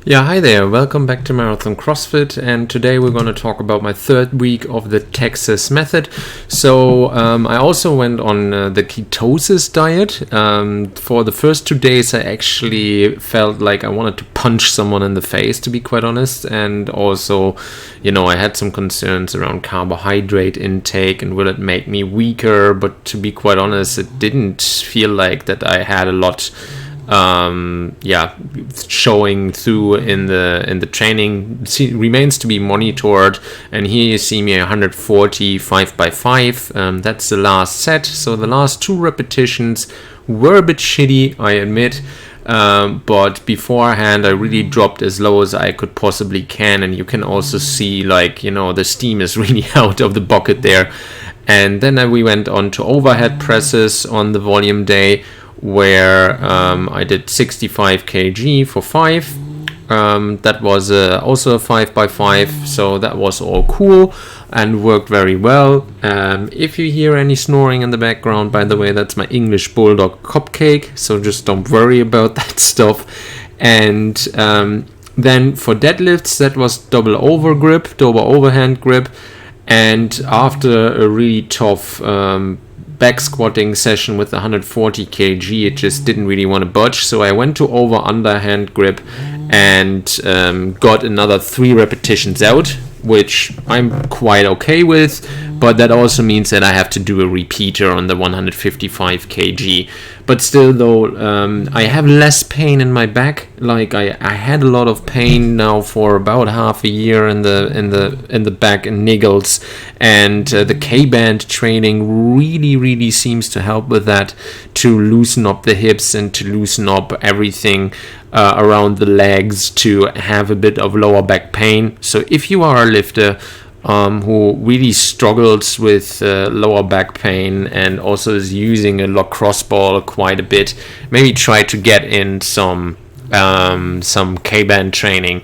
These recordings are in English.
Yeah, hi there. Welcome back to Marathon-Crossfit, and today we're going to talk about my third week of the Texas method. So I also went on the Ketosis diet. For the first 2 days, I actually felt like I wanted to punch someone in the face, to be quite honest. And also, I had some concerns around carbohydrate intake and will it make me weaker. But to be quite honest, it didn't feel like that I had a lot showing through in the training. Remains to be monitored, and here you see me 140 5x5. That's the last set, so the last 2 repetitions were a bit shitty, I admit, but beforehand I really dropped as low as I could possibly can, and you can also see the steam is really out of the bucket there. And then we went on to overhead presses on the volume day, where I did 65 kg for 5. That was also a 5x5, so that was all cool and worked very well. If you hear any snoring in the background, by the way, that's my English Bulldog cupcake, so just don't worry about that stuff. And then for deadlifts, that was double overhand grip, and after a really tough back squatting session with 140 kg, it just didn't really want to budge, so I went to underhand grip and got another 3 repetitions out, which I'm quite okay with, but that also means that I have to do a repeater on the 155 kg. But still though, I have less pain in my back. I had a lot of pain now for about half a year in the back and niggles, and the Kband training really seems to help with that, to loosen up the hips and to loosen up everything around the legs, to have a bit of lower back pain. So if you are a lifter who really struggles with lower back pain and also is using a lacrosse ball quite a bit, maybe try to get in some Kband training.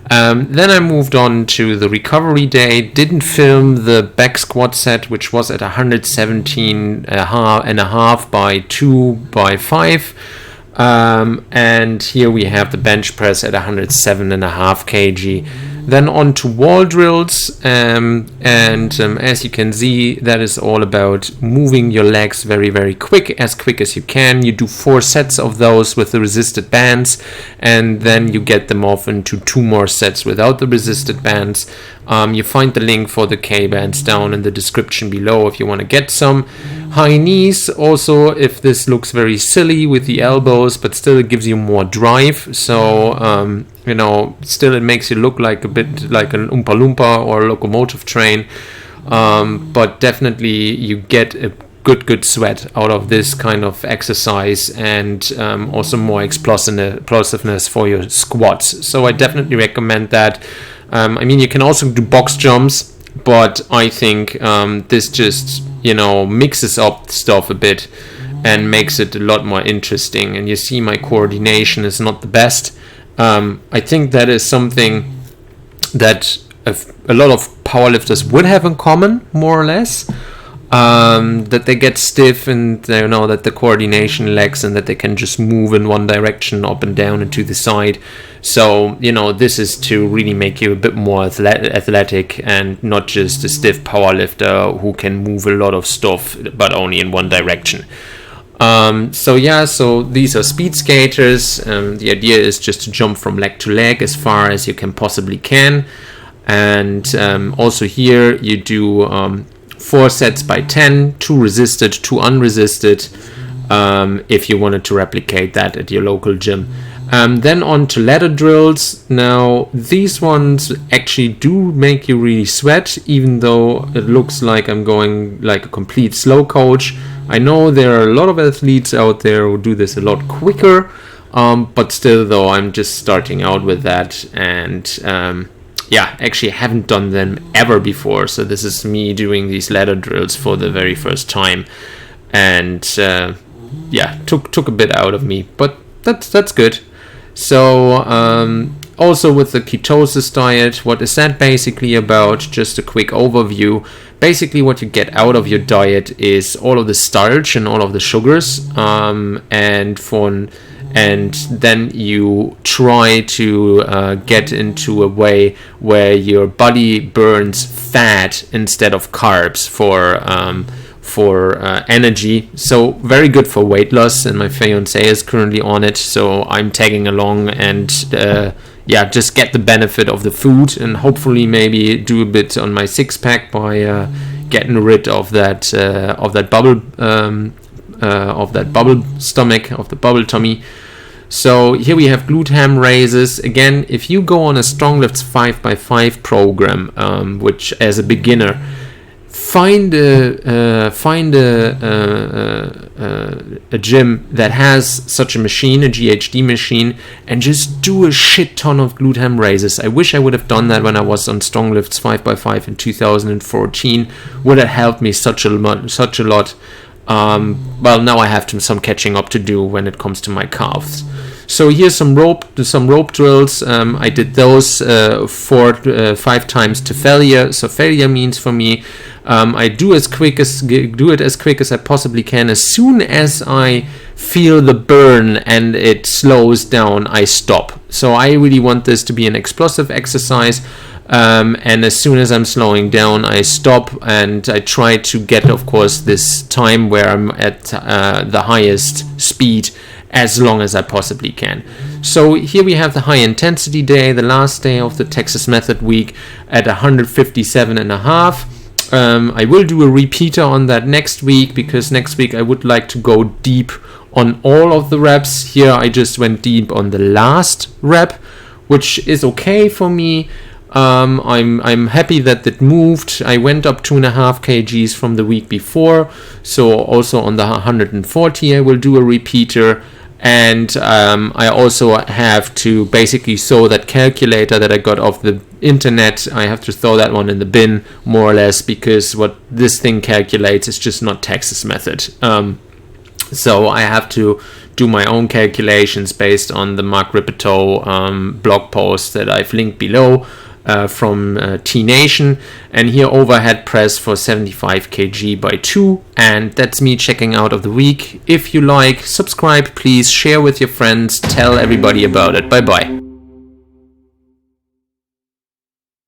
Then I moved on to the recovery day. Didn't film the back squat set, which was at 117.5 by 2x5. And here we have the bench press at 107.5 kg. Then on to wall drills, and as you can see, that is all about moving your legs very quick as you can. You do 4 sets of those with the resisted bands, and then you get them off into 2 more sets without the resisted bands. You find the link for the Kbands down in the description below if you want to get some. High knees, also, if this looks very silly with the elbows, but still it gives you more drive, so still it makes you look like a bit like an Oompa Loompa or a locomotive train, but definitely you get a good sweat out of this kind of exercise, and also more explosiveness for your squats. So I definitely recommend that. You can also do box jumps, but I think this just mixes up stuff a bit and makes it a lot more interesting. And you see my coordination is not the best. I think that is something that a lot of powerlifters would have in common, more or less, that they get stiff and that the coordination lacks, and that they can just move in one direction, up and down and to the side. So this is to really make you a bit more athletic and not just a stiff powerlifter who can move a lot of stuff but only in one direction. So these are speed skaters. The idea is just to jump from leg to leg as far as you can possibly can, and also here you do 4 sets by 10, 2 resisted, 2 unresisted, if you wanted to replicate that at your local gym. Then on to ladder drills. Now these ones actually do make you really sweat, even though it looks like I'm going like a complete slow coach. I know there are a lot of athletes out there who do this a lot quicker, but still though, I'm just starting out with that, and actually haven't done them ever before, so this is me doing these ladder drills for the very first time, and took a bit out of me, but that's good. So also with the ketosis diet, what is that basically about? Just a quick overview. Basically what you get out of your diet is all of the starch and all of the sugars, and and then you try to get into a way where your body burns fat instead of carbs for energy. So very good for weight loss, and my fiance is currently on it, so I'm tagging along and just get the benefit of the food, and hopefully maybe do a bit on my six-pack by getting rid of that bubble stomach, of the bubble tummy. So here we have glute ham raises. Again, if you go on a StrongLifts 5x5 program, which as a beginner, find a gym that has such a machine, a GHD machine, and just do a shit ton of glute ham raises. I wish I would have done that when I was on StrongLifts 5x5 in 2014. Would have helped me such a lot. Well, now I have some catching up to do when it comes to my calves. So here's some rope drills. I did those 5 times to failure. So failure means for me, I do it as quick as I possibly can. As soon as I feel the burn and it slows down, I stop. So I really want this to be an explosive exercise. And as soon as I'm slowing down, I stop, and I try to get, of course, this time where I'm at the highest speed as long as I possibly can. So here we have the high intensity day, the last day of the Texas Method week at 157.5. I will do a repeater on that next week, because next week I would like to go deep on all of the reps. Here I just went deep on the last rep, which is okay for me. I'm happy that it moved. I went up 2.5 kgs from the week before, so also on the 140 I will do a repeater. And I also have to basically throw that calculator that I got off the internet. I have to throw that one in the bin, more or less, because what this thing calculates is just not Texas Method. So I have to do my own calculations based on the Mark Rippetoe blog post that I've linked below from T-Nation. And here overhead press for 75 kg by 2. And that's me checking out of the week. If you like, subscribe, please, share with your friends, tell everybody about it. Bye bye.